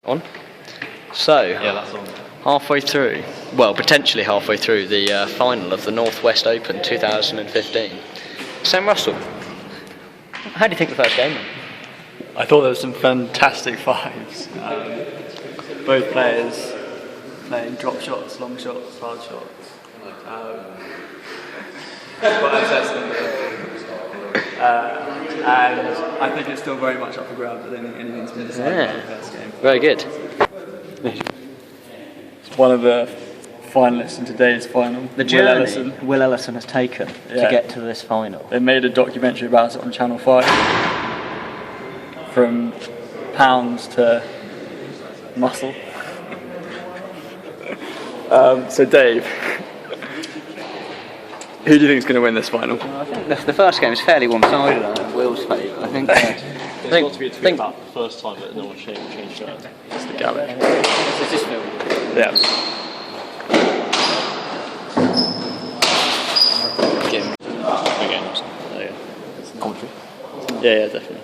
On. So, Yeah, that's on. halfway through, well, potentially halfway through the final of the Northwest Open 2015. Sam Russell, how do you think the first game went? I thought there were some fantastic fives. Both players playing drop shots, long shots, hard shots. Quite and I think it's still very much up for grabs. I don't think anything's been decided in the first game. Very good. It's one of the finalists in today's final. The journey Will Ellison has taken to get to this final. They made a documentary about it on Channel 5. From pounds to muscle. So Dave, who do you think is going to win this final? Well, I think the first game is fairly one-sided. I think Will's favour. I think. There's got to be a tweet about the first time that no one changed that. It's the Gallic. Is this film? Yeah. Game. Big games. Oh, yeah. Commentary. Yeah, definitely.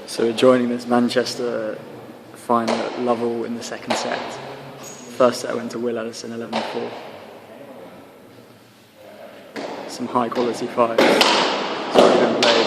So we're joining this Manchester final at Lovell in the second set. First set went to Will Ellison 11-4. Some high quality fives. It's already been played.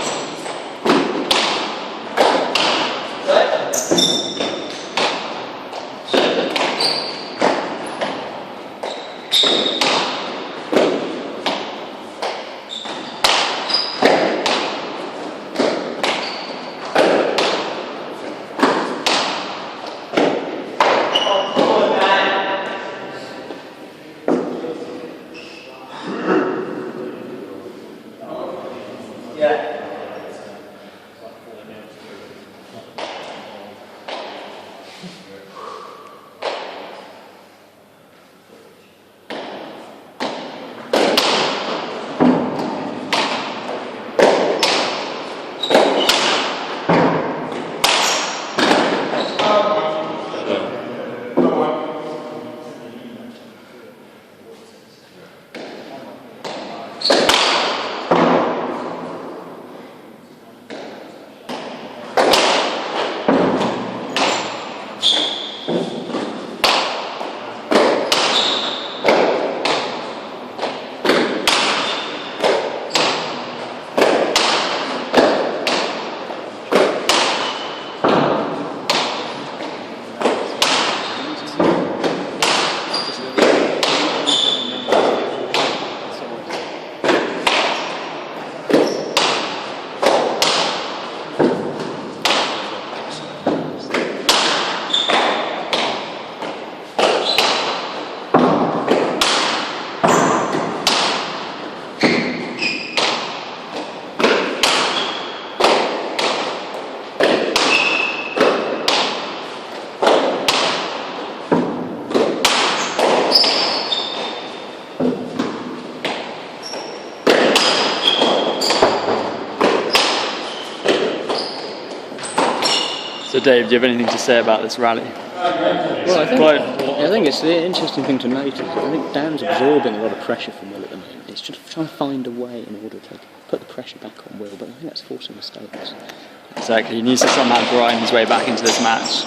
So Dave, do you have anything to say about this rally? Well, I think it's the interesting thing to notice. I think Dan's absorbing a lot of pressure from Will at the moment. He's just trying to find a way in order to put the pressure back on Will, but I think that's forcing mistakes. Exactly, he needs to somehow grind his way back into this match.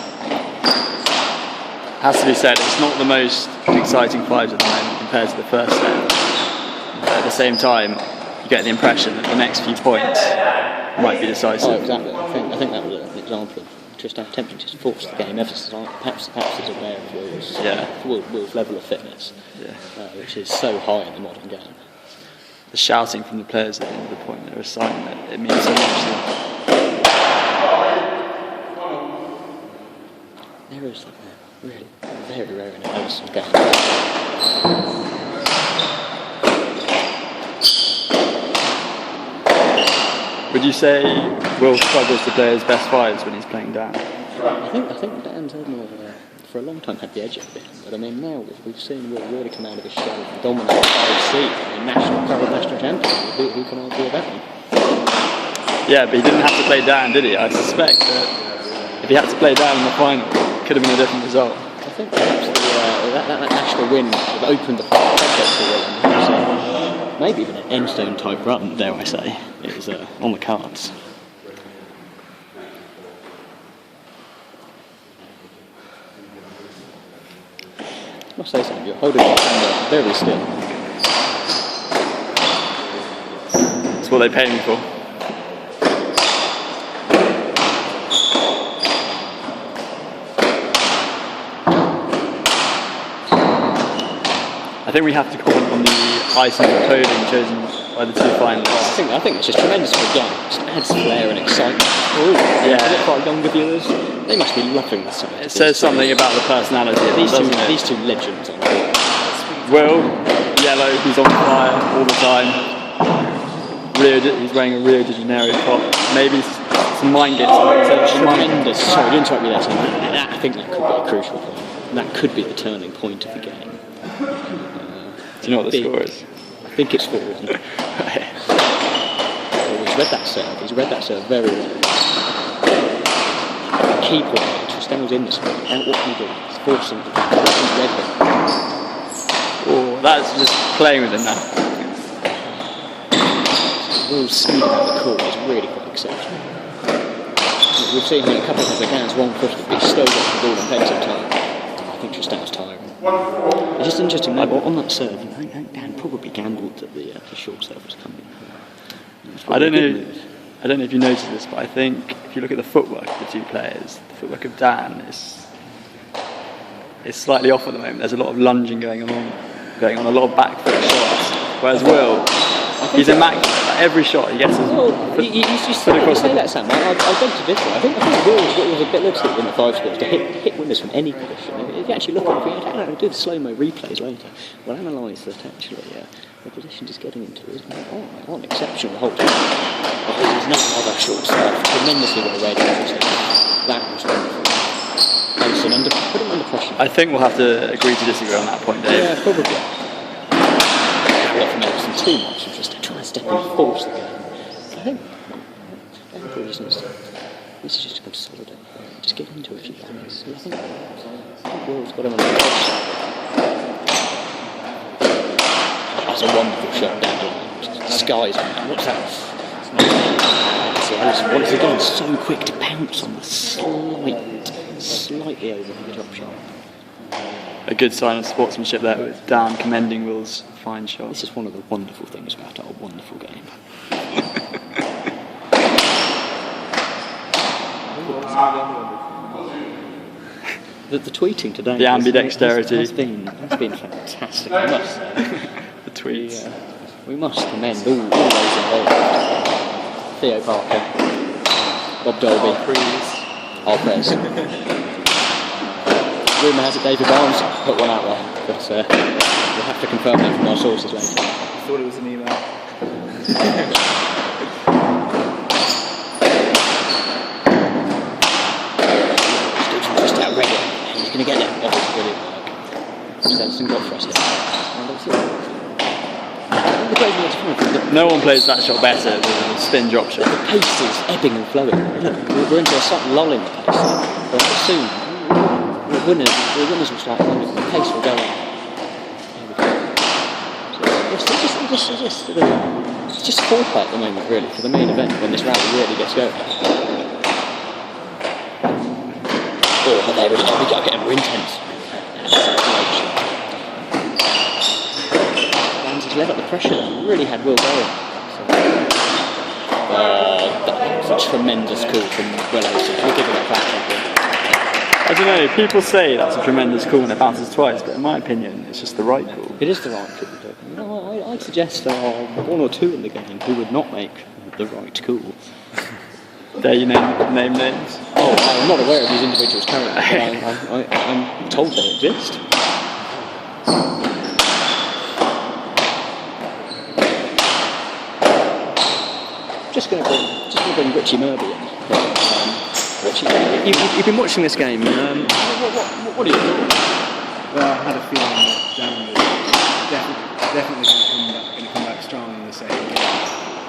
Has to be said, it's not the most exciting fives at the moment compared to the first set. But at the same time, you get the impression that the next few points might be decisive. Oh, exactly. I think that was an example of Tristao attempting to force the game ever so perhaps he's aware of Will's level of fitness, which is so high in the modern game. The shouting from the players at the end of the point, they're a sign that it means so much to them. There is like a really very rare in an Ellison game. Would you say Will struggles to play his best fives when he's playing down? I think Dan's had more for a long time had the edge of it. But I mean, now we've seen Will really come out of his shell and dominate the seat. I mean, current national champion. Who can argue about him? Yeah, but he didn't have to play Dan, did he? I suspect that if he had to play Dan in the final, it could have been a different result. I think perhaps that national win would have opened the prospect for Will. Maybe even an Enstone type run, dare I say, is on the cards. I must say something, you're holding your hand very still. That's what they pay me for. I think we have to comment on the items of clothing chosen by the two finalists. I think it's just tremendous for the game. It just adds flair and excitement. Yeah. For our younger viewers, they must be loving this. It says something about the personality of these two legends on board. Will, yellow, he's on fire all the time. He's wearing a Rio de Janeiro top. Maybe some mind games. Tremendous. Sorry, to interrupt you there. I think that could be a crucial point. That could be the turning point of the game. Do you know what the score is? I think it's 4. Well, he's read that serve. He's read that serve very well. The key point, Tristao's in this one. And what can he do? He's forcing the red him. Oh, that's just playing with him now. Will's speed about the court is really quite exceptional. We've seen him a couple of times against one foot, but he still gets the ball in plenty of time. I think Tristao's tiring. It's just interesting now, on that serve, I think Dan probably gambled that the short serve was coming. I don't know if you noticed this, but I think if you look at the footwork of the two players, the footwork of Dan is slightly off at the moment. There's a lot of lunging going on, a lot of back foot shots. Whereas Will, he's immaculate. Every shot he gets. You say that, Sam. I beg to differ. I think Will's ability in the 5 scores to hit winners from any position. If you actually look at it, I do the slow-mo replays later, we'll analyse that actually the position he's getting into is not exceptional the whole time. There's no other short serve, tremendously well read. That was wonderful. Ellison, put him under pressure. I think we'll have to agree to disagree on that point, Dave. Yeah, probably. A lot from Ellison, too much. Just trying to step and force the game. I think this is just to consolidate. Just get into a few things. I think Will's got him on the edge. That's a wonderful shot down the skies. What's that? See, Ellison once again so quick to pounce on the slightly over the drop shot. A good sign of sportsmanship there with Dan commending Will's fine shot. This is one of the wonderful things about our wonderful game. The tweeting today. The ambidexterity has been fantastic. I must say. The tweets. We must commend all those involved. Theo Parker, Bob Dolby, Alprez. Rumour has it David Barnes put one out there, but we'll have to confirm that from our sources later. I thought it was an email. Just out ready. He's going to get there. That was brilliant work. Ellison got for us there. No one plays that shot better than a spin drop shot. The pace is ebbing and flowing. Look, we're into a slight lull in the pace, but soon the winners will start running. The pace will go on. It's just foreplay at the moment, really, for the main event when this rally really gets going. Oh, there we go, getting more intense. He's let up the pressure, really had Will going. That's a tremendous call from Will Ellison. We'll give him a clap. I don't know, people say that's a tremendous call when it bounces twice, but in my opinion, it's just the right call. It is the right call. No, I'd suggest there are one or two in the game who would not make the right call. Dare you name names? Oh, I'm not aware of these individuals currently, but I'm told they exist. Just going to bring Richie Murby in. Rich, you've been watching this game. What do you think? Well, I had a feeling that Dan was definitely going to come back strong in the second game.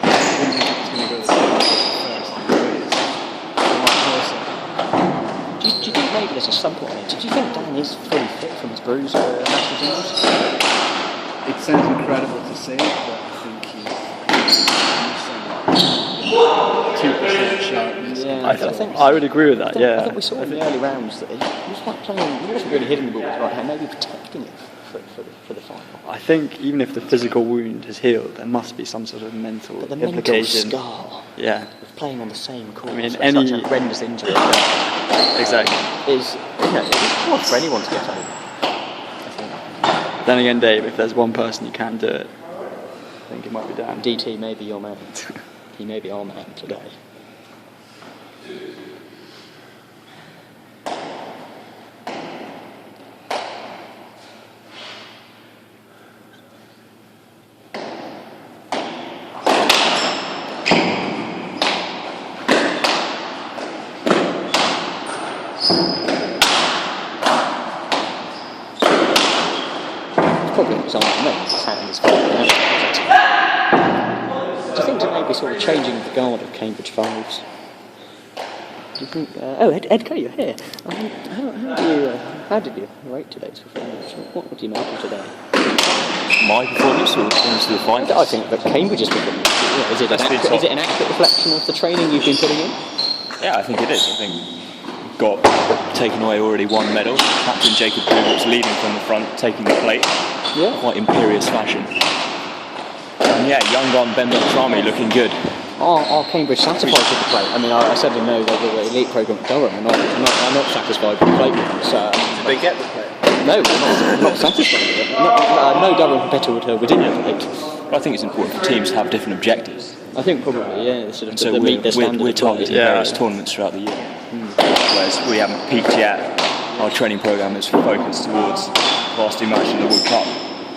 I didn't think it was going to go the same as the first. But it's a lot closer. Do you think maybe there's a stumble on it? Do you think Dan is fully fit from his bruise for national team? It sounds incredible to say, but I think he's 2% sharpness. Yeah, I would agree with that. I think we saw in the early rounds that he was quite playing. He wasn't really hitting the ball with his right hand, maybe protecting it for the final. I think even if the physical wound has healed, there must be some sort of mental But the implication. mental scar of playing on the same course, I mean, such any a horrendous injury exactly. is it's hard for anyone to get over. Then again, Dave, if there's one person who can do it, I think it might be Dan. DT may be your man. He may be our man today. Probably his own name, his hand is fine. Do you think to maybe sort of changing the guard of Cambridge Fives? Do you think? Ed Kay, you're here. How did you rate today's performance? What do you make of today? My performance or the performance of the finals? I think that Cambridge's performance. Is it an accurate reflection of the training you've been putting in? Yeah, I think it is. I think got taken away already one medal. Captain Jacob Bloom was leading from the front, taking the plate. Yeah. Quite imperious fashion. And yeah, young gun Ben Beltrami looking good. Are Cambridge satisfied with the plate? I mean, I certainly know that the elite programme at Durham are not satisfied with the plate. Did they get the play? No, we're not satisfied with it. No Durham competitor within the plate. I think it's important for teams to have different objectives. I think probably, yeah. Sort of And so to meet their standard. we're targeting various tournaments throughout the year. Whereas we haven't peaked yet. Our training programme is focused towards varsity match in the World Cup.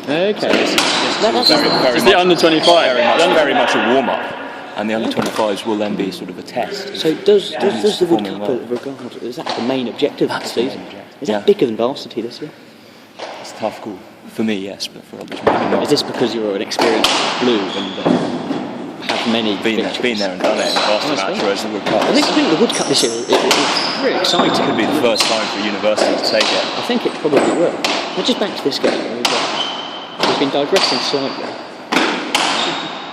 Okay. So this is very It's the under-25. very much a warm-up. And the under-25s will then be sort of a test. So does the World performing Cup regard, is that the main objective of the season? Is Yeah. that bigger than varsity this year? It's a tough call. For me, yes, but for others, maybe not. Is this because you're an experienced blue and have many Been there and done it in the varsity match, whereas the World Cup I think the World Cup this year is really exciting. could be the first time for a university to take it. I think it probably will. But just back to this game, we've been digressing slightly.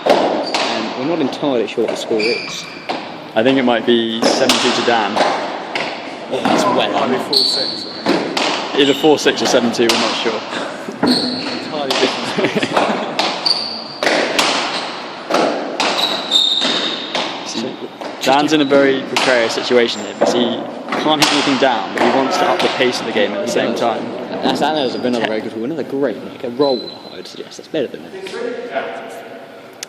And we're not entirely sure what the score is. I think it might be 7-2 to Dan. It's well Maybe under. 4-6. Either 4-6 or 7-2, we're not sure. Entirely different. Dan's in a very precarious situation here because he can't hit anything down, but he wants to up the pace of the game at the same time. That's another very good one. Another great nick. A roller, I would suggest. That's better than it.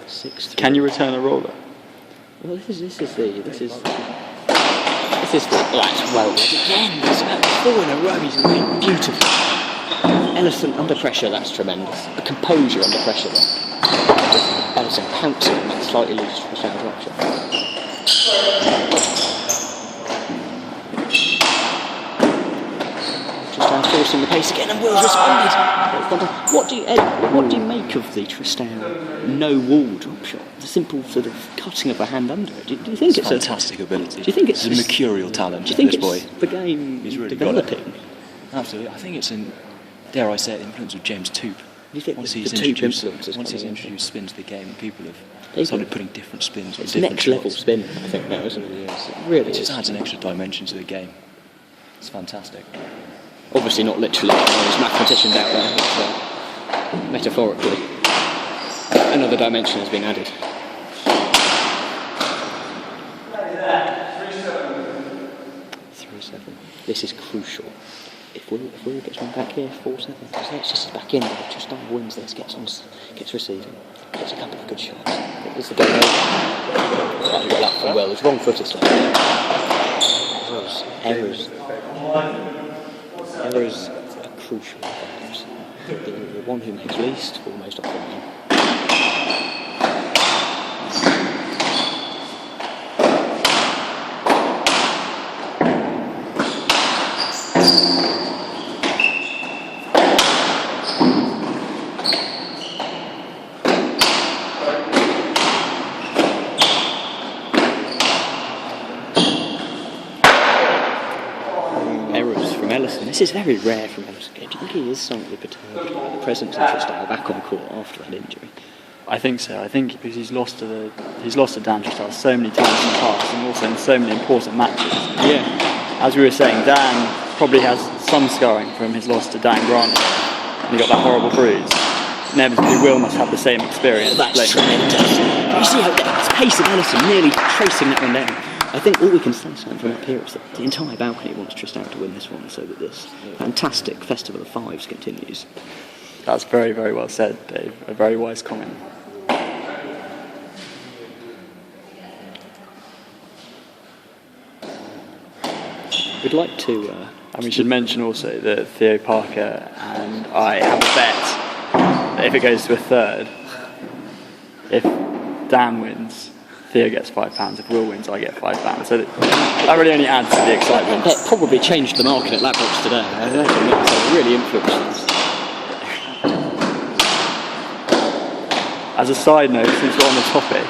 6-3. Can you return a roller? Well, this is the. That's well read again. That's about 4 in a row. He's really beautiful. Ellison under pressure. That's tremendous. The composure under pressure there. Ellison pouncing on that slightly loose percent drop shot. Tristao forcing the pace again, and Will's responded. What do you make of the Tristao no wall drop shot? The simple sort of cutting of a hand under it. Do you think it's Fantastic ability. Do you think it's a mercurial talent? Do you think this it's boy? the game He's really developing? Absolutely. I think it's in, dare I say it, the influence of James Toop. Do you think Once the he's Toop introduced influence is introduced spin to the game, people have People- started putting different spins on It's different next level shots. spin, I think now, isn't it? Yes, it really It just is. adds an extra dimension to the game. It's fantastic. Obviously not literally. There's mathematicians out there, but metaphorically, another dimension has been added. 3-7. This is crucial. If Will gets one back here, 4-7. Let's just back in. Tristao wins this, gets receiving, gets a couple of good shots. It's the game over. Quite good luck for Will. It's wrong-footed stuff. Errors are crucial. The one who makes least almost often. Errors from Ellison. This is very rare from Ellison. Do you think he is slightly perturbed by the presence of Tristao back on court after that injury? I think so. I think because he's lost to Dan Tristao so many times in the past, and also in so many important matches. Yeah. As we were saying, Dan probably has some scarring from his loss to Dan Grant, and he got that horrible bruise. Inevitably, Will must have the same experience. That's tremendous. You see how the pace of Ellison nearly tracing that one down. I think all we can say from up here is that the entire balcony wants Tristao to win this one so that this fantastic festival of fives continues. That's very, very well said, Dave. A very wise comment. We'd like to... and we should mention also that Theo Parker and I have a bet that if it goes to a third, if Dan wins, Theo gets £5. If Will wins, I get £5. So that really only adds to the excitement. That probably changed the market at Ladbrokes today. I think it really influenced us. As a side note, since we're on the topic,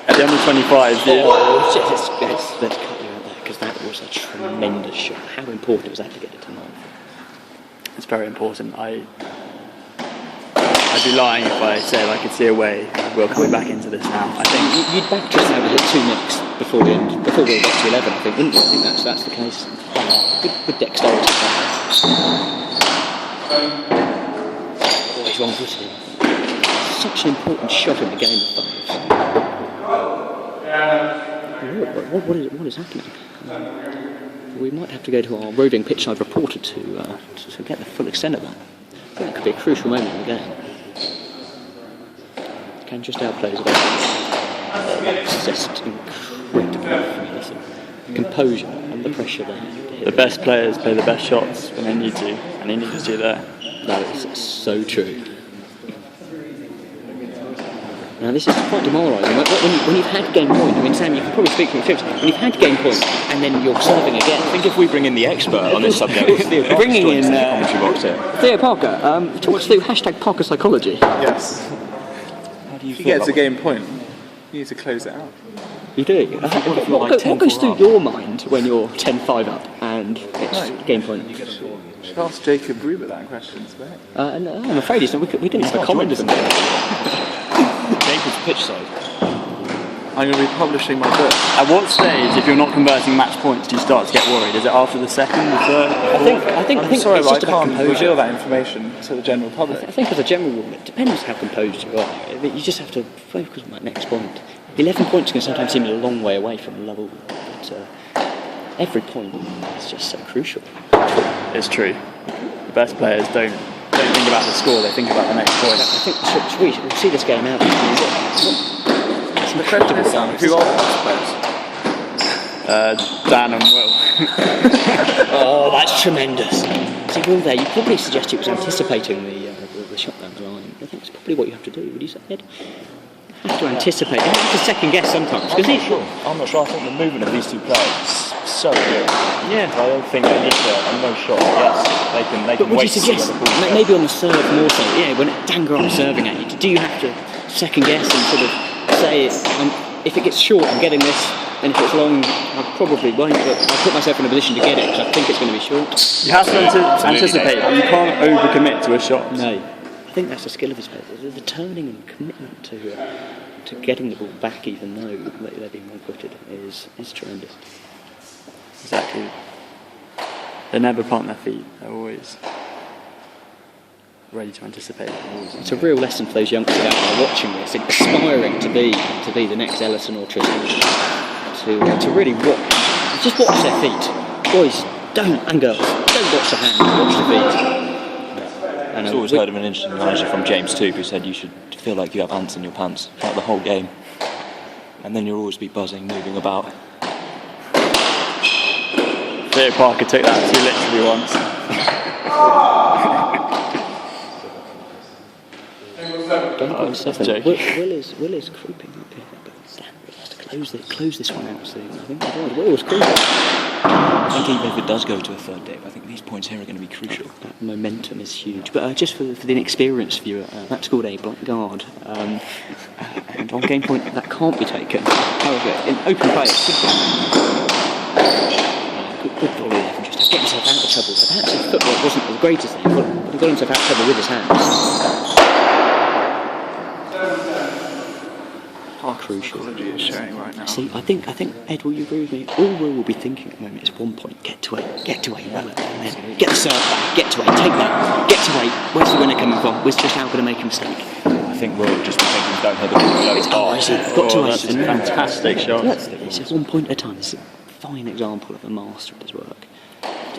at the under 25, Let's cut you out there because that was a tremendous shot. How important was that to get it to 9? it's very important. I'd be lying if I said I could see a way of Will coming back into this now. I think you'd back Tristao to hit 2 nicks before the end, before we get to 11. I think, wouldn't you? I think that's the case. Good dexterity. Oh, he's wrong-footed. Such an important shot in the game of fives. What is happening? We might have to go to our roving pitch side reporter to get the full extent of that. I think that could be a crucial moment in the game. Can just outplay his It's just incredible from Ellison. Composure under pressure there. the best players play the best shots when they need to, and he needs to there. That is so true. Now this is quite demoralising. When you've had game point, I mean Sam, you can probably speak from experience. When you've had game point and then you're serving again. I think if we bring in the expert on this subject, bringing in commentary box here. Theo Parker, what's the hashtag Parker psychology? Yes. How do you If he feel gets a about game point, you need to close it out. You do. What goes through your mind when you're 10-5 up and it's game point? Should ask Jacob Ruber that question, mate. No, I'm afraid he's not. We didn't have a comment from him. Jacob's pitch side? I'm going to be publishing my book. At what stage, if you're not converting match points, do you start to get worried? Is it after the second, the third? I think Sorry, it's but I just about can't composure. reveal that information to the general public. I think as a general rule, it depends how composed you are. You just have to focus on that next point. 11 points can sometimes seem a long way away from level, but every point is just so crucial. It's true. The best players don't think about the score, they think about the next point. I think we'll see this game out. The question is, Sam, who are the best players? Dan and Will. Oh, that's tremendous. See, Will there, you probably suggest it was anticipating the shot down the line. I think it's probably what you have to do. Would you say, Ed? You have to anticipate. You have to second guess sometimes. I'm not sure. I think the movement of these two players is so good. Yeah. I don't think they need a no shot. Yes, they can But would wait you to see suggest, where the ball goes. maybe on the serve more so, when Dan Grant's serving at you, do you have to second guess and sort of say, if it gets short, I'm getting this, and if it's long, I probably won't, but I'll put myself in a position to get it, because I think it's going to be short. You have to anticipate, but you can't overcommit to a shot. No. I think that's the skill of his play. The turning and commitment to getting the ball back, even though they're being wrong-footed, is tremendous. Exactly. They never plant their feet. They're always ready to anticipate. It's a real lesson for those youngsters out there watching this, aspiring to be the next Ellison or Tristao, to really watch. Just watch their feet, boys. And girls, don't watch the hands. Watch the feet. I've always heard of an interesting analogy from James Toop who said you should feel like you have ants in your pants throughout the whole game, and then you'll always be buzzing, moving about. Theo Parker took that too literally once. Will is creeping up here, but Dan has to close this one out soon. I think Will was creeping. I think even if it does go to a third, Dave, I think these points here are going to be crucial. That momentum is huge. But just for the inexperienced viewer, that's called a black guard. And on game point, that can't be taken. However, in open play, it could be. Good volley there from Tristao. Get himself out of trouble. But perhaps his footwork wasn't the greatest thing, but he got himself out of trouble with his hands. Crucial. Showing right now. See, I think Ed, will you agree with me? All we'll be thinking at the moment is 1 point, get to 8, well, and then get the serve back, get to 8, take that, get to 8. Where's the winner coming from? Where's Tristao going to make a mistake? I think we'll just be thinking, don't have the ball below his bar. Got to 8. That's a fantastic shot. It's just 1 point at a time. It's a fine example of a master of his work.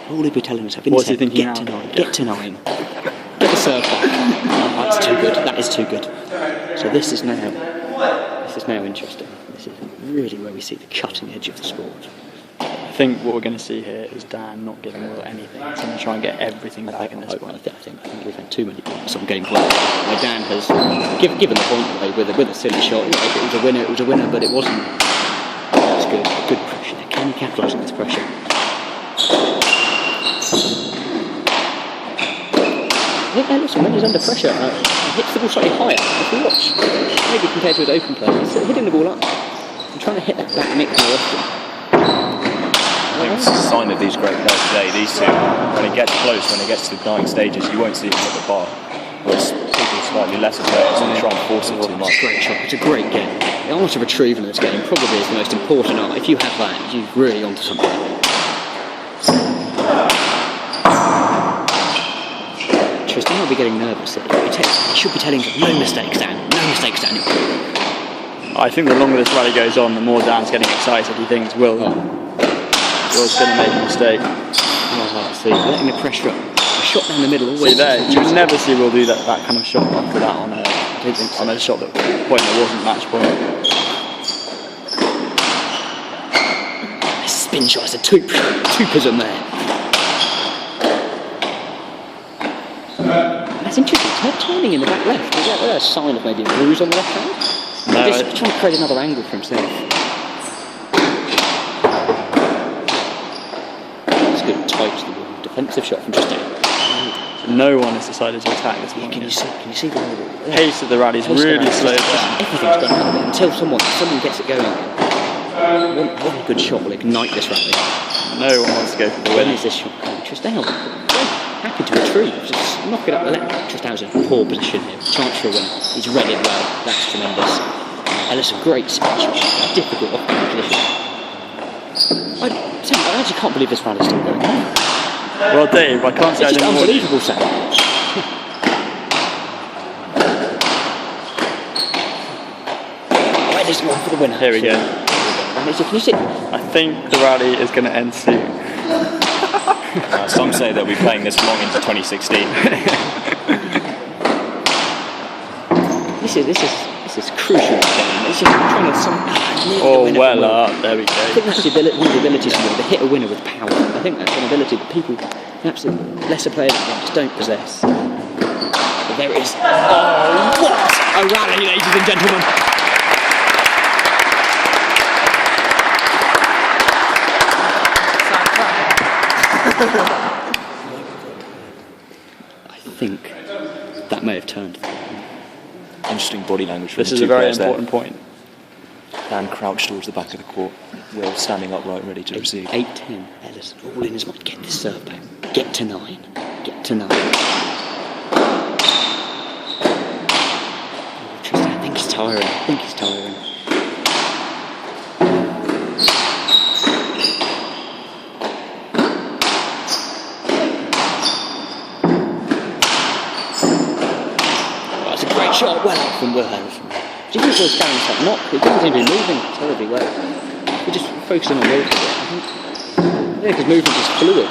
All he'd be telling himself, what's he thinking get now? Get to 9. Get the serve back. Oh, that's too good. That is too good. So this is now interesting. This is really where we see the cutting edge of the sport. I think what we're going to see here is Dan not giving Will anything. He's going to try and get everything back in this I point. think we've had too many points on game play where Dan has given the point away with a silly shot. If it was a winner, it was a winner, but it wasn't. That's good. Good pressure there. Can he capitalise on this pressure? I think Ellison, when he's under pressure, hits the ball slightly higher. If you watch, maybe compared to his open play, he's hitting the ball up and trying to hit that back mick more often. I think it's a sign of these great players today. These two, when it gets close, when it gets to the dying stages, you won't see them hit the bar. Whereas people slightly lesser players and try and force it too much. It's a great shot. It's a great game. The art of retrieval in this game probably is the most important art. If you have that, you're really onto something. Tristao will be getting nervous. He should be telling him, no mistakes, Dan. No mistakes, Dan. I think the longer this rally goes on, the more Dan's getting excited. He thinks Will's going to make a mistake. See, letting the pressure up. A shot down the middle always. See there, you would never see Will do that kind of shot after that on a shot that point that wasn't match point. A spin shot, it's a two-pism there. That's interesting. Turning in the back left. Is that a sign of maybe a bruise on the left hand? No, He's trying to create another angle for himself. It's good, tight to the ball. Defensive shot from Tristao. No one has decided to attack this one. Can you see the pace of the rally is really slow down. Everything's gone out of it until someone gets it going. One good shot will ignite this rally. No one wants to go for the When win. is this shot coming? Tristao, happy to retrieve. Just knock it up the left. Tristao's in a poor position here. Chance for a winner. He's read it well. That's tremendous. Ellison, great special. Difficult off the position. I actually can't believe this rally's still going on. Well, Dave, I can't say I It's just didn't watch. unbelievable, Sam. Right, this one for the winner. Here we go. Can you see? I think the rally is going to end soon. Some say they'll be playing this long into 2016. This is crucial. It's just trying to Well up. There we go. I think that's one of the abilities to hit a winner with power. I think that's an ability that people, perhaps the lesser players just don't possess. But there it is. Oh, what a rally, ladies and gentlemen! I think that may have turned. Interesting body language from This the is two a very players important there. point. Dan crouched towards the back of the court, Will standing upright ready to receive. 8-10, Ellison, all in his mind, get this serve back, get to 9, get to 9. Tristao, I think he's tiring, Oh, it's a great shot, well up from Will Ellison. Do you think Will's carrying something? Not, it doesn't seem to be moving terribly well. We're just focusing on Will today, I think. Yeah, because movement is fluid.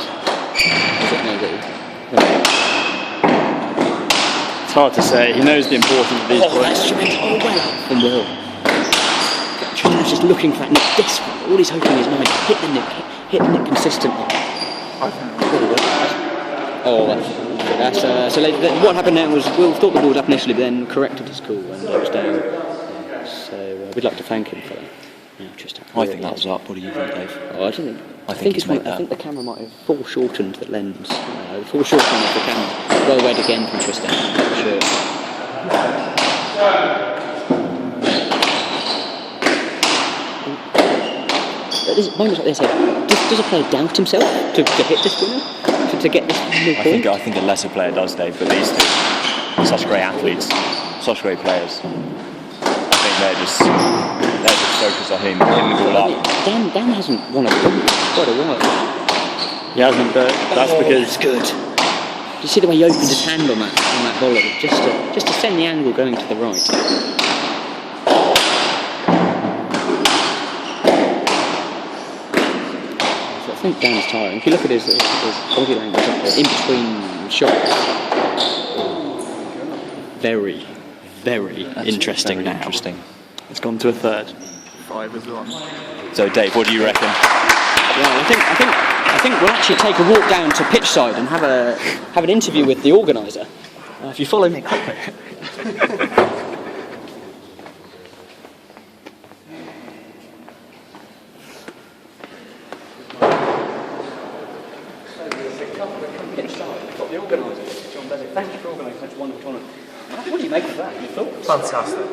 It's hard to say. He knows the importance of these Oh, points. that's tremendous. Oh, well up from Will. Tristao's just looking for that nick desperately. All he's hoping is now hit the nick consistently. Oh, that's so what happened now was Will thought the ball was up initially, but then corrected his call and it was down. So we'd like to thank him for that. Yeah, Tristao. I think that was up. What do you think, Dave? Oh, I don't think. I think he's made I that. think the camera might have foreshortened the lens. The foreshortening of the camera. Well read again from Tristao. I'm sure. At this moments like this, does a player doubt himself to hit this winner? To get this new point? I think a lesser player does, Dave, but these two, such great athletes, such great players. I think they're just focused on him, hitting the ball up. Dan hasn't won a point quite a while. He hasn't, but that's because it's good. Do you see the way he opened his hand on that volley, just to send the angle going to the right? I think Dan's tiring. If you look at his body language up there, in between shots, very, very interesting now. Interesting. it's gone to a third. 5 as well. So, Dave, what do you reckon? Yeah, I think we'll actually take a walk down to pitch side and have an interview with the organiser. If you follow me quickly. Thank you for organising such a wonderful tournament. What do you make of that? Your thoughts? Fantastic.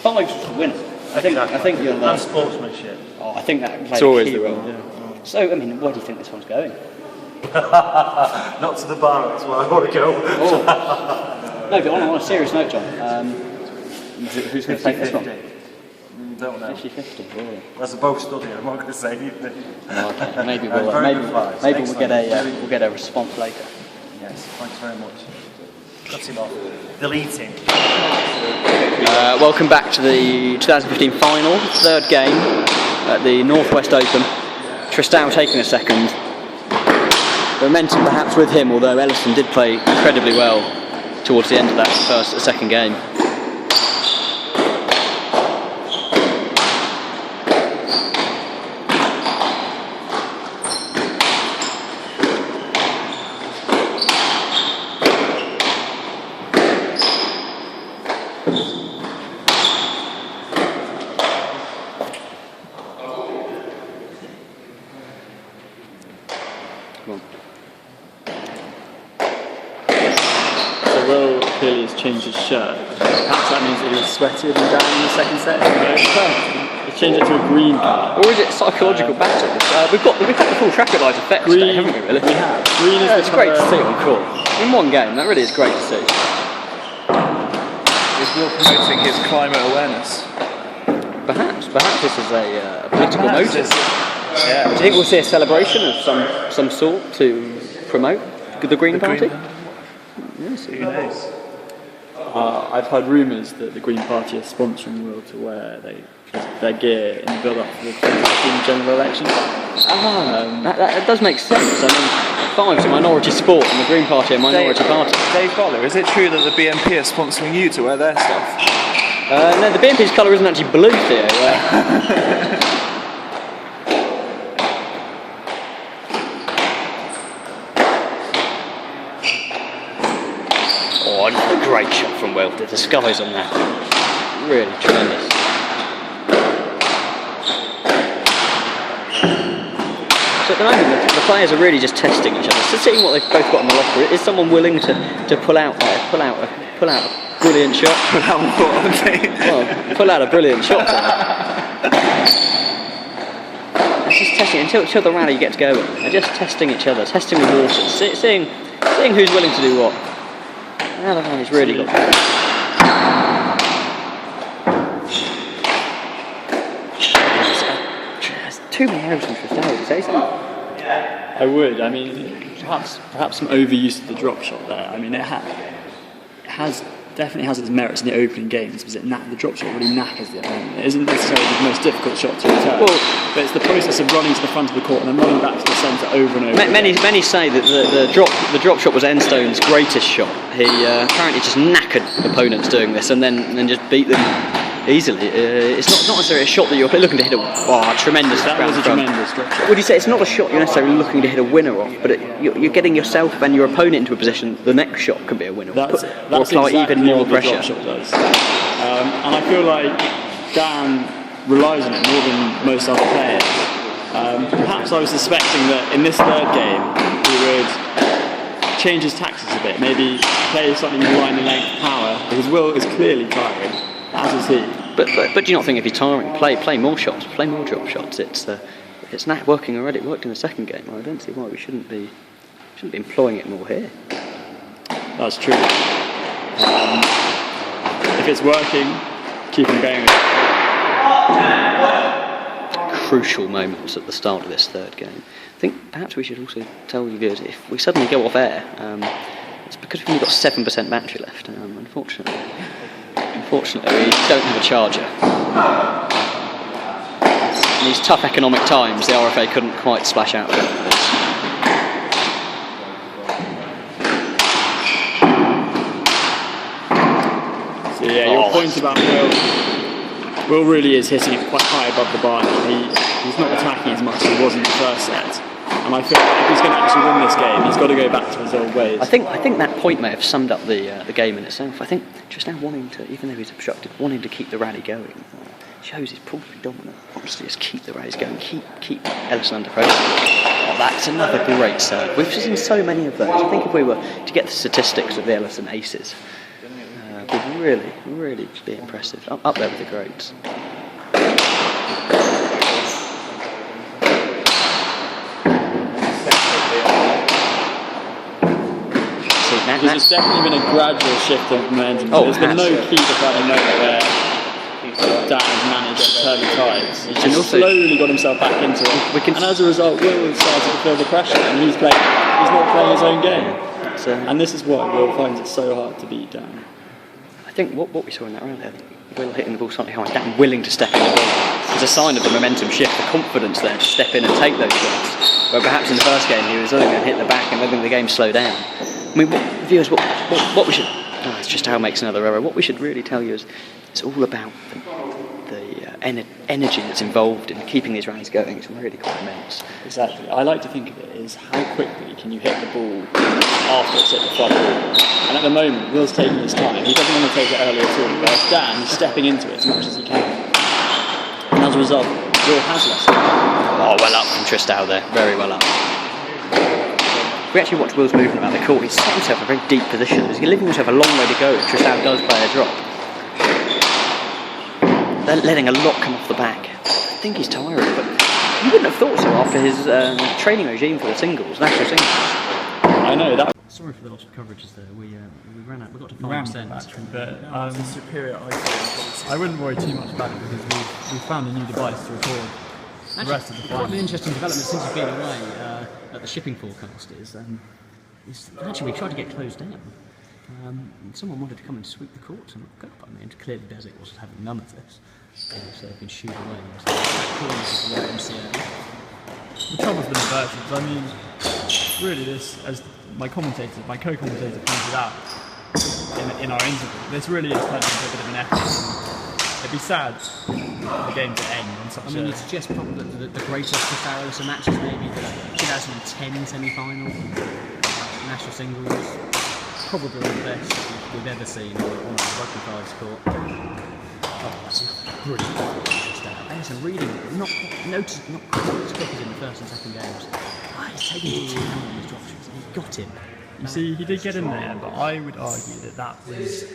5 was the winner. I think you're And sportsmanship. I think that played It's always a key the role. role. So, I mean, where do you think this one's going? Not to the bar, that's where I want to go. No, but on a serious note, John, who's going to take this one? 50-50. Don't know. 50-50, really. That's a both study, I'm not going to say anything. Okay, maybe Very good advice. we'll Excellent. get a response later. Yes, thanks very much. Cut him off. Delete him. Welcome back to the 2015 final, third game at the Northwest Open. Tristao taking a second. Momentum perhaps with him, although Ellison did play incredibly well towards the end of that second game. Will clearly has changed his shirt. Perhaps that means that he was sweated and down in the second set. He's changed it to a green colour. Or is it psychological battle? We've had the full traffic light effect today, haven't we, really? We have. Green is It's great to see on court. In one game, that really is great to see. Is Will promoting his climate awareness? Perhaps this is a political motive. Yeah. Do you think we'll see a celebration of some sort to promote the Green Party? Yes, Who knows? I've heard rumours that the Green Party is sponsoring Will to wear their gear in the build-up for the 2015 general election. That does make sense. I mean, Five's a minority sport and the Green Party a minority party. Dave Butler, is it true that the BNP are sponsoring you to wear their stuff? No, the BNP's colour isn't actually blue, Theo. Oh, a great shot from Will. The skies on that. Really tremendous. So at the moment, the players are really just testing each other. So seeing what they've both got in the locker. Is someone willing to pull out a brilliant shot? Pull out what? Well, pull out a brilliant shot. It's just testing until the rally gets going. They're just testing each other, testing the waters, seeing who's willing to do what. Now the rally's really got. There's too many errors from Tristao, would you say so? I would. I mean, perhaps some overuse of the drop shot there. I mean, it definitely has its merits in the opening games because the drop shot really knackers the opponent. It isn't necessarily the most difficult shot to return, but it's the process of running to the front of the court and then running back to the centre over and over. Many say that the drop shot was Enstone's greatest shot. He apparently just knackered opponents doing this and then just beat them easily. It's not necessarily a shot that you're looking to hit tremendous. That was a tremendous drop shot. Would you say it's not a shot you're necessarily looking to hit a winner of, but you're getting yourself and your opponent into a position the next shot could be a winner. That's apply exactly even more what the pressure. drop shot does. And I feel like Dan relies on it more than most other players. Perhaps I was suspecting that in this third game he would change his tactics a bit, maybe play slightly more line and length power, because Will is clearly tiring, as is he. But do you not think if you're tiring, play more shots, play more drop shots? It's not working already. It worked in the second game. I don't see why we shouldn't be employing it more here. That's true. If it's working, keep on going with it. Crucial moments at the start of this third game. I think perhaps we should also tell you viewers, if we suddenly go off air, it's because we've only got 7% battery left. Unfortunately, we don't have a charger. In these tough economic times, the RFA couldn't quite splash out for this. So yeah, your point about Will really is hitting it quite high above the bar. He's not attacking as much as he was in the first set. And I feel like if he's going to actually win this game, he's got to go back to his old ways. I think that point may have summed up the game in itself. I think just now wanting to, even though he's obstructed, wanting to keep the rally going shows he's probably dominant. Honestly, just keep the rallies going, keep Ellison under pressure. Oh, that's another great serve. We've seen so many of those. I think if we were to get the statistics of the Ellison aces, would really be impressive. Up there with the greats. There's definitely been a gradual shift of momentum. There's been no key defining moment where Dan has managed early tides. He's just slowly got himself back into it. And as a result, Will has started to feel the pressure, and he's not playing his own game. And this is why Will finds it so hard to beat Dan. I think what we saw in that round there, Will hitting the ball slightly high, Dan willing to step in the ball, is a sign of the momentum shift, the confidence there to step in and take those shots. Where perhaps in the first game he was only going to hit the back and letting the game slow down. I mean, viewers, what we should... Oh, it's Tristao makes another error. What we should really tell you is it's all about the energy that's involved in keeping these rallies going. It's really quite immense. Exactly. I like to think of it as how quickly can you hit the ball after it's hit the front ball. And at the moment, Will's taking his time. He doesn't want to take it early at all. Whereas Dan is stepping into it as much as he can. And as a result, Will has less. Oh, well up from Tristao there. Very well up. We actually watch Will's movement about the court. He's set himself a very deep position. He's leaving himself a long way to go if Tristao does play a drop. They're letting a lot come off the back. I think he's tiring, but you wouldn't have thought so after his training regime for the singles, national singles. I know that. Sorry for the loss of coverages there. We ran out. We got to 5%. But superior I wouldn't worry too much about it because we found a new device to record the rest of the quite an interesting development since he's been away at the shipping forecast is actually we tried to get closed down. Someone wanted to come and sweep the courts and go up. I mean, clearly Desert wasn't having none of this. So they've been shooed away. The trouble's been averted. I mean, really, this, as my co-commentator pointed out in our interview, this really is turning into a bit of an effort. It'd be sad for the game to end on such you suggest probably the greatest Tristao Ellison matches, maybe the 2010 semi-final, national singles, probably the best we've ever seen on the Rugby 5's court. Oh, that's brilliant Tristao. Ellison reading, not quite as quick as in the first and second games. He's taking too long on his drop shots. He got him. You see, he did get in there, but I would argue that was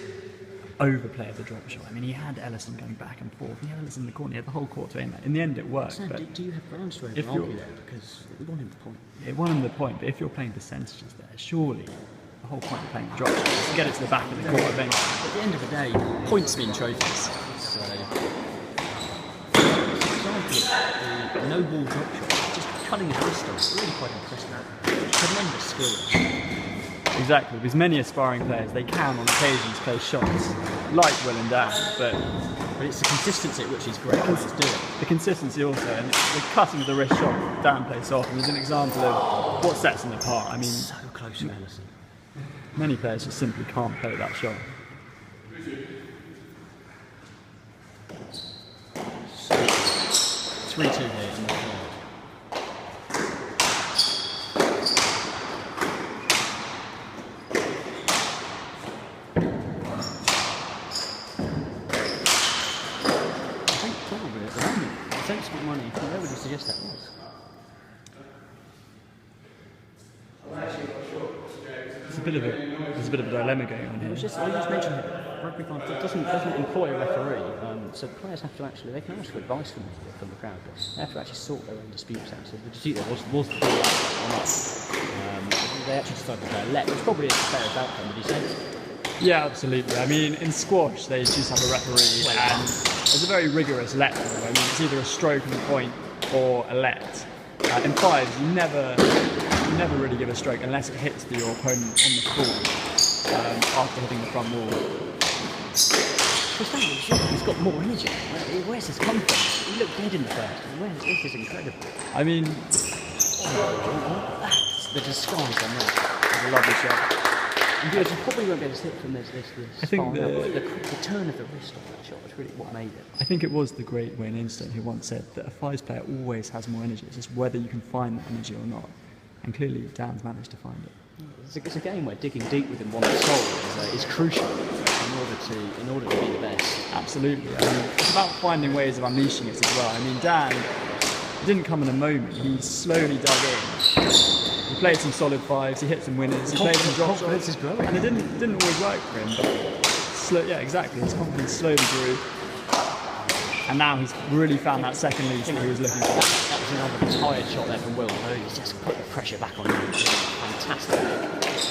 overplay of the drop shot. I mean, he had Ellison going back and forth. He had Ellison in the corner. He had the whole court to aim at. In the end, it worked. So but do you have grounds to argue there? Because it won him the point. It won him the point, but if you're playing percentages there, surely the whole point of playing the drop shot is to get it to the back of the court eventually. At the end of the day, points mean trophies. So, the no ball drop shot, just cutting his wrist off, really quite impressive. Tremendous skill. Exactly, because many aspiring players, they can on occasions play shots like Will and Dan, but it's the consistency at which he's great at doing it. The consistency also, and the cutting of the wrist shot Dan plays off, and is an example of what sets them apart. I mean, so close to Ellison. Many players just simply can't play that shot. 3-2 here in the third. Where would you suggest that was? There's a bit of a dilemma going on here. I just mentioned that rugby doesn't employ a referee, so the players have to actually, they can ask for advice from the crowd, but they have to actually sort their own disputes out. So the dispute there was the ball or not. They actually decided to play a let, which probably is the fairest outcome, would you say? Yeah, absolutely. I mean, in squash, they just have a referee, and there's a very rigorous let rule. I mean, it's either a stroke on the point or a let. In fives, you never really give a stroke unless it hits your opponent on the floor after hitting the front wall. Tristao, he's got more energy. Where's his confidence? He looked dead in the first. This is incredible. I mean, The disguise on that. It's a lovely shot. And you probably won't be able to hit from this I think the turn of the wrist on that shot was really what made it. I think it was the great Wayne Ellison who once said that a fives player always has more energy. It's just whether you can find that energy or not. And clearly, Dan's managed to find it. It's a game where digging deep within one's soul is crucial in order to be the best. Absolutely. I mean, it's about finding ways of unleashing it as well. I mean, Dan didn't come in a moment. He slowly dug in. He played some solid fives. He hit some winners. He played some drop shots, and it didn't always work for him. But yeah, exactly. His confidence slowly grew, and now he's really found that second leash that he was looking for. That was another tired shot there from Will. He's just put the pressure back on him. Fantastic.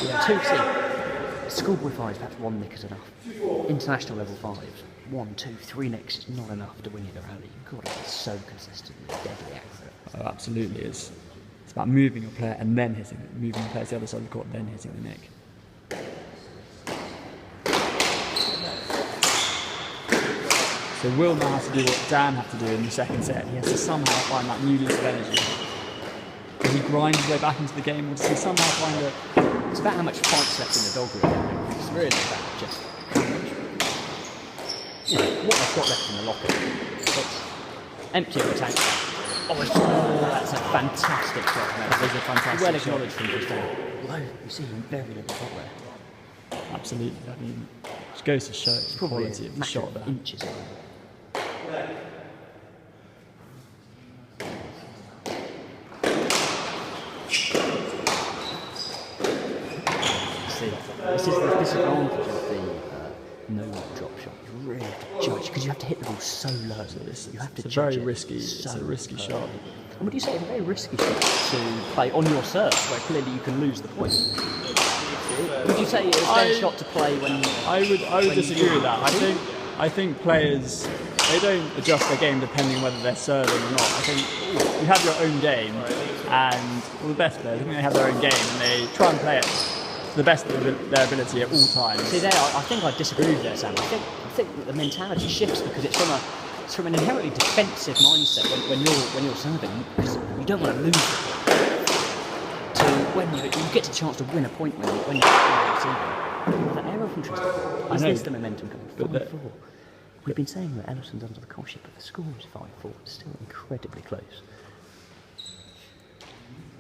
Yeah, 2-2. Schoolboy fives, perhaps one nick is enough. International level fives, 1, 2, 3 nicks is not enough to win you the rally. You've got to be so consistent and deadly accurate. Oh, absolutely. It's about moving your player and then hitting it. Moving the player to the other side of the court, then hitting the nick. So Will now has to do what Dan had to do in the second set. He has to somehow find that new lease of energy. Does he grind his way back into the game, or does he somehow find it? It's about how much fight's left in the dog really. It's really about just how much, what they've got left in the locker. It's emptying the tank. That's a fantastic shot, man. That is a fantastic well shot. acknowledged from Tristao. Although you see very little shot there. Absolutely. I mean, it just goes to show the Probably quality of the matter shot of there. inches away. See, this is the disadvantage of the no drop shot. You really have to judge because you have to hit the ball so low. You have to It's a judge very it risky. so It's a risky shot. And would you say it's a very risky shot to play on your serve, where clearly you can lose the point? Would you say it's a fair shot to play when? I would disagree with that. I think players, they don't adjust their game depending on whether they're serving or not. I think you have your own game, and the best players, I think they have their own game and they try and play it to the best of their ability at all times. See, there, I think I disagree with there, Sam. I think that the mentality shifts because it's from an inherently defensive mindset when you're serving, because you don't want to lose the point. To when you get the chance to win a point when you're receiving. That error from Tristao. Is this the momentum coming? 5-4. We've been saying that Ellison's under the cosh, but the score is 5-4. It's still incredibly close.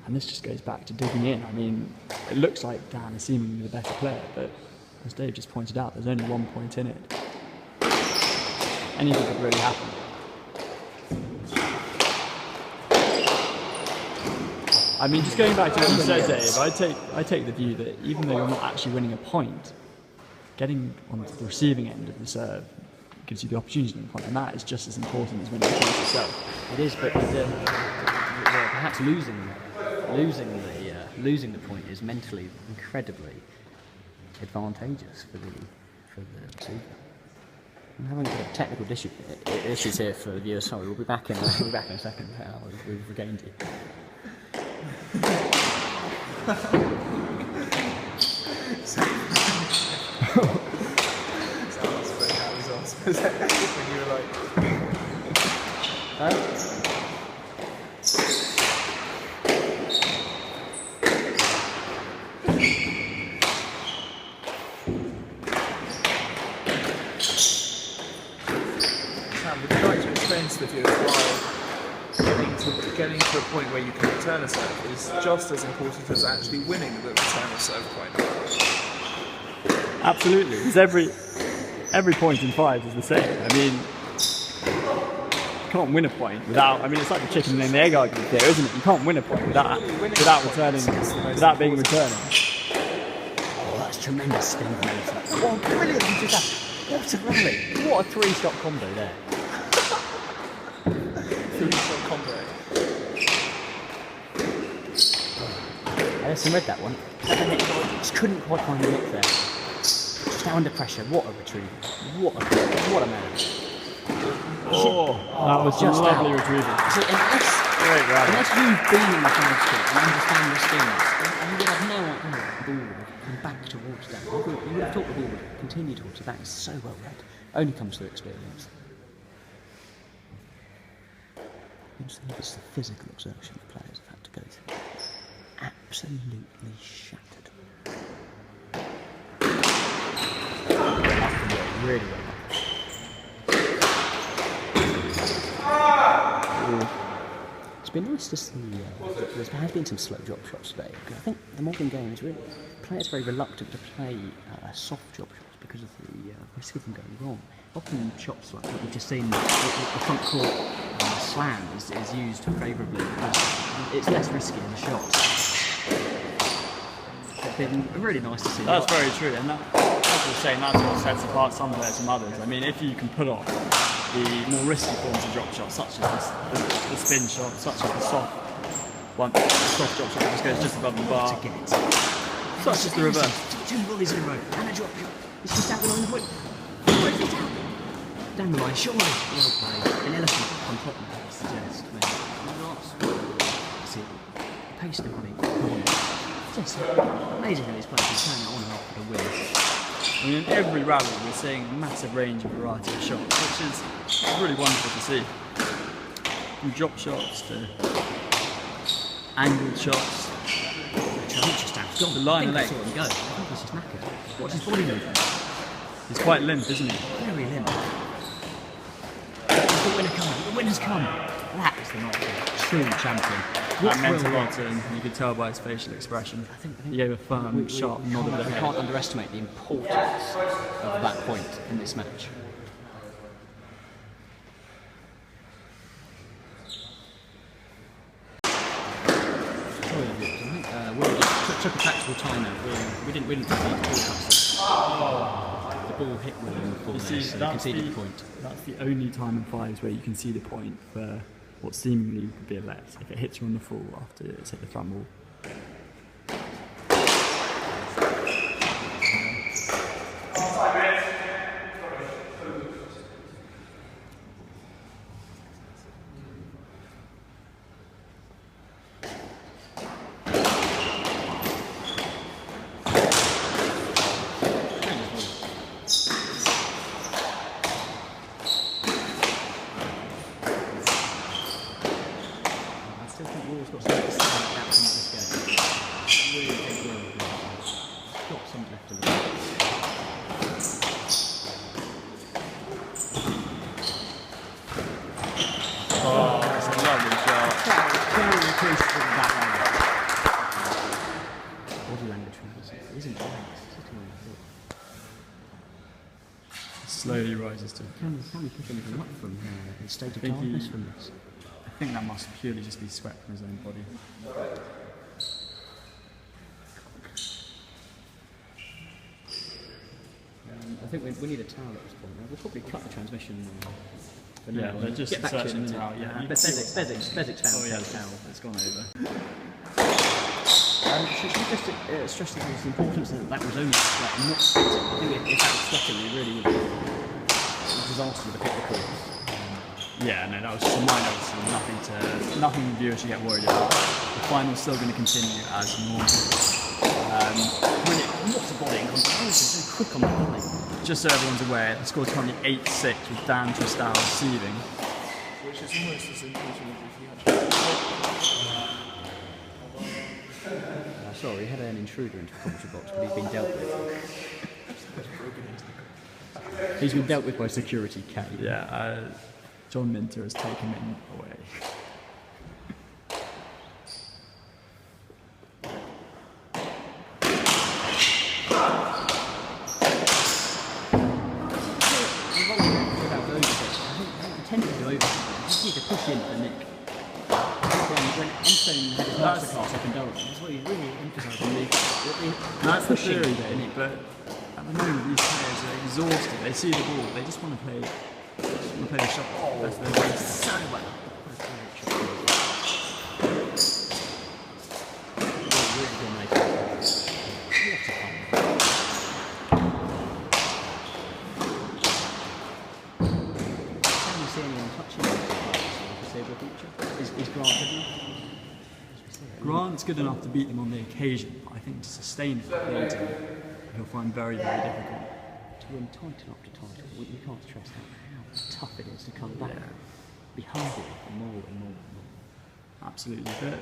And this just goes back to digging in. I mean, it looks like Dan is seemingly the better player, but as Dave just pointed out, there's only 1 point in it. Anything could really happen. I mean, just going back to what you said, Dave, I take the view that even though you're not actually winning a point, getting onto the receiving end of the serve gives you the opportunity to win a point, and that is just as important as winning the point itself. It is, but perhaps losing the point is mentally incredibly advantageous for the receiver. I'm having a bit of technical issues here for the viewers. Sorry, we'll be back in a second. We've regained you. When you were like... Sam, would you like to explain to the viewers why getting to a point where you can return a serve is just as important as actually winning the return of serve point? Absolutely. Because every point in fives is the same. I mean, can't win a point without. I mean, it's like the chicken and the egg argument there, isn't it? You can't win a point without returning, without being returning. Oh, that's tremendous spin. Oh, brilliant! He did that. What a rally! What a three-shot combo there. Three-shot combo. Ellison read that one. Just couldn't quite find the look there. Just under pressure. What a retrieval. What a man. Oh, that was just lovely retrieval. So unless you've been in the five spot and understand the skills, you would have no idea that the ball would come back towards that. You would have thought the ball would continue towards that. It's so well read. Only comes through experience. It's the physical exertion the players have had to go through. Absolutely shattered. Really well. It's been nice to see. There has been some slow drop shots today. I think the modern game is really players are very reluctant to play soft drop shots because of the risk of them going wrong. Often shots like what we've just seen, the front court slam is used favourably because it's less risky in the shots. It's been really nice to see. That's very true, and as I was saying, that's what sets apart some players from others. I mean, if you can put off the more risky forms of drop shots, such as the spin shot, such as the soft drop shot that just goes just above the bar, such as the reverse. Two volleys in a row and a drop shot. It's just out the line of point. Down the line, surely. Well played. And Ellison on top of that suggest see it. Pace the money. Just amazing how these players can turn it on and off for the win. I mean, in every rally we're seeing a massive range of variety of shots, which is really wonderful to see. From drop shots to angled shots. The line of leg. I think he's just knackered. Watch his body movement. He's quite limp, isn't he? Very limp. The winner come. The winner's come. That is the true champion. That meant a lot, and you could tell by his facial expression. I think he gave a firm, sharp nod of the We head. can't underestimate the importance of that point in this match. Sorry, viewers, I think Will took a tactical timeout. We didn't need to broadcast the ball hit William before so conceded the point. That's the only time in fives where you can see the point for what seemingly could be a let. If it hits you on the full after it's hit the front wall. Slowly rises to. Can we pick anything up from his state of tiredness from this? I think that must purely just be sweat from his own body. I think we need a towel at this point. We'll probably cut the transmission. Yeah, they're just get back to searching it in a towel. minute. Yeah, Bezik's found oh yeah, the towel. it's gone over. Should we just stress the importance that was only not sweating? I think if that was sweating, it really would be a disaster to the pit crew. Yeah, no, that was just a minor incident. Nothing viewers should get worried about. The final's still going to continue as normal. Brilliant. Lots of body and control. So quick on the body. Just so everyone's aware, the score's currently 8-6 with Dan Tristao receiving. Which is almost as important as if you had. Sorry, he had an intruder into the commentary box, but he's been dealt with. He's been dealt with by security K. Yeah, John Minter has taken him away. Tended to do over. You when Ellison had his masterclass up in Durham, that's what he's really emphasising. That's the theory, Dave, but at the moment these players are exhausted. They see the ball, they just want to play the shot. That's their race. So well. Grant's good enough to beat them on the occasion, but I think to sustain it later, he'll find very, very difficult. To win title after title, you can't stress how tough it is to come back. Be hungry for more and more and more. Absolutely, but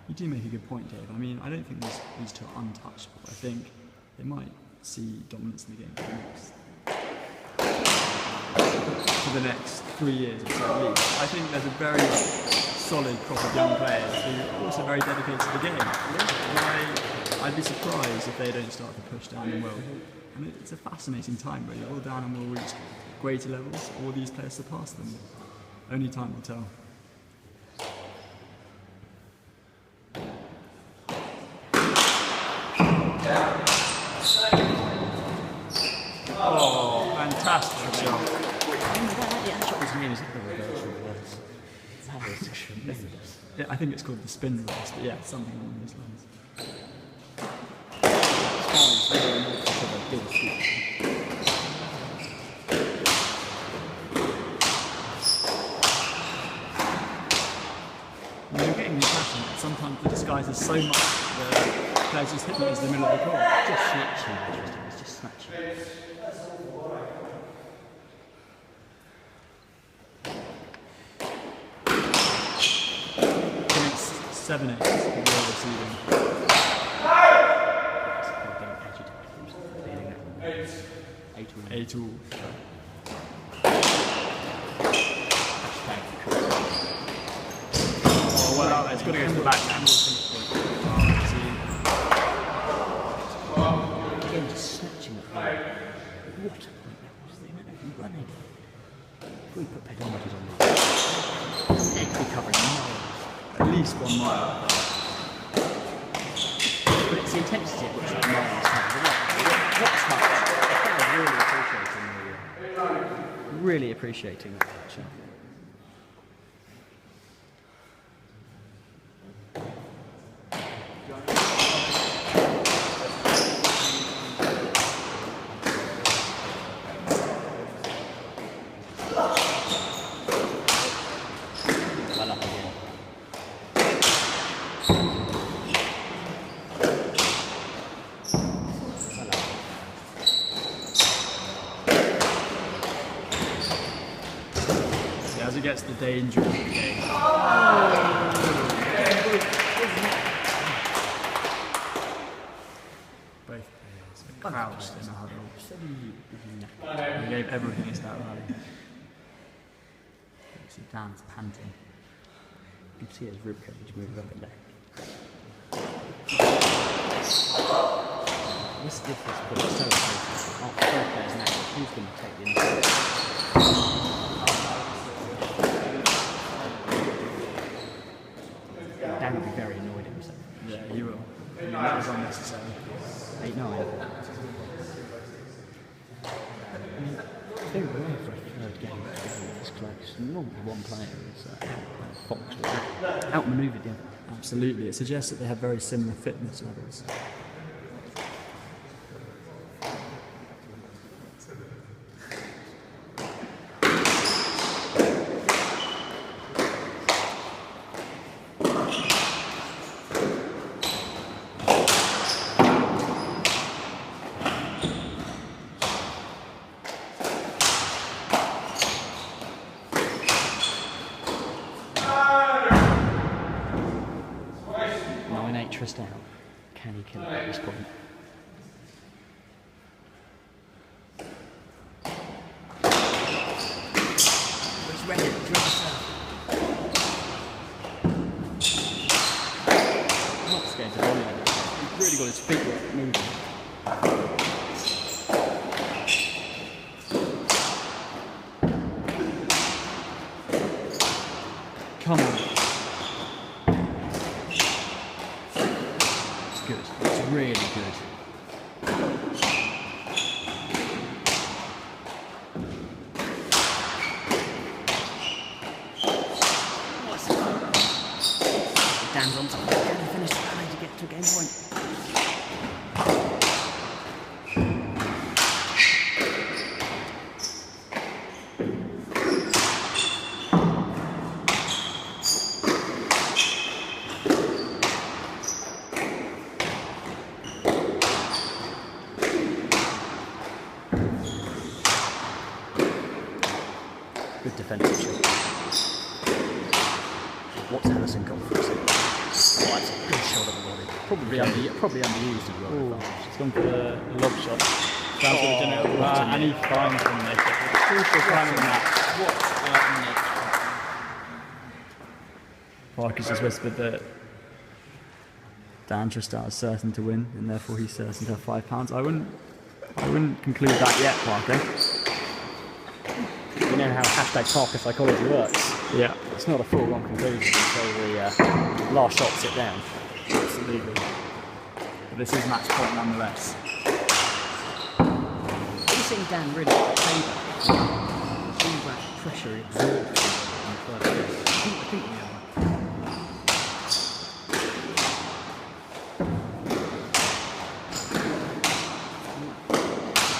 you do make a good point, Dave. I mean, I don't think these two are untouchable. I think they might see dominance in the game for the next 3 years or so at least. I think there's a very solid crop of young players who are also very dedicated to the game. And I'd be surprised if they don't start to push down the world. And it's a fascinating time, really. Will Downham will reach greater levels, or will these players surpass them? Only time will tell. Oh, fantastic shot. That shot was mean as the reverse of words. That is tremendous. Yeah, I think it's called the spin reverse, but yeah, something along those lines. You're getting the impression that sometimes the disguise is so much that the players just hit it into the middle of the court. Just snatching, Tristao. It's just snatching. I think it's 7-8 the world receiving. Eight all. Oh, well, it's got to go to the backhand. Again, just snatching it. What a point that was. The amount of running. If we put pedometers on that, they'd be covering miles. At least 1 mile. But it's the intensity at which that miles comes. What touch? Really appreciating that touch. Well up again. As it gets the danger of the game. Both players are crouched in a huddle. They gave everything in that rally. You see Dan's panting. You can see his rib cage moving up and down. This difference put it so close. After 4 players now, who's going to take the initiative? Dan will be very annoyed at himself. Yeah, he will. I mean, that was unnecessary. 8-9. I think we're ready for a third game this close. Normally one player is outmanoeuvred the other. Absolutely. It suggests that they have very similar fitness levels. Tristao. Can he kill it at this point? It's ready. It's ready to serve. Not scared to volley it. He's really got his feet moving. Come on. really good. Dan's on top. Can he finish the rally to get to a game point? Good defensive shot. What's Ellison got for us? Oh, it's a good shot at the body. Probably underused as well. Ooh, she's gone for the lob shot. Down to the general. And he finds them. They crucial climbing that. Parker's just whispered that Dan Tristao is certain to win, and therefore he's certain to have £5. I wouldn't conclude that yet, Parker. You know how hashtag Parker psychology works. Yeah. It's not a foregone conclusion until the last shot sit down. Absolutely. But this is match point nonetheless. Are you seeing Dan really play that? All that pressure he absorbed in the first game. I think we are.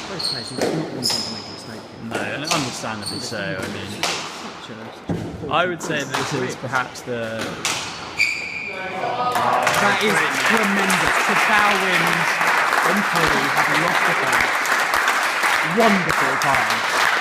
Both players do not want him to make a mistake. No, and understandably so. I mean, I would say that this is perhaps the... That is tremendous. Tristao wins. Empoli having lost the game. Wonderful time.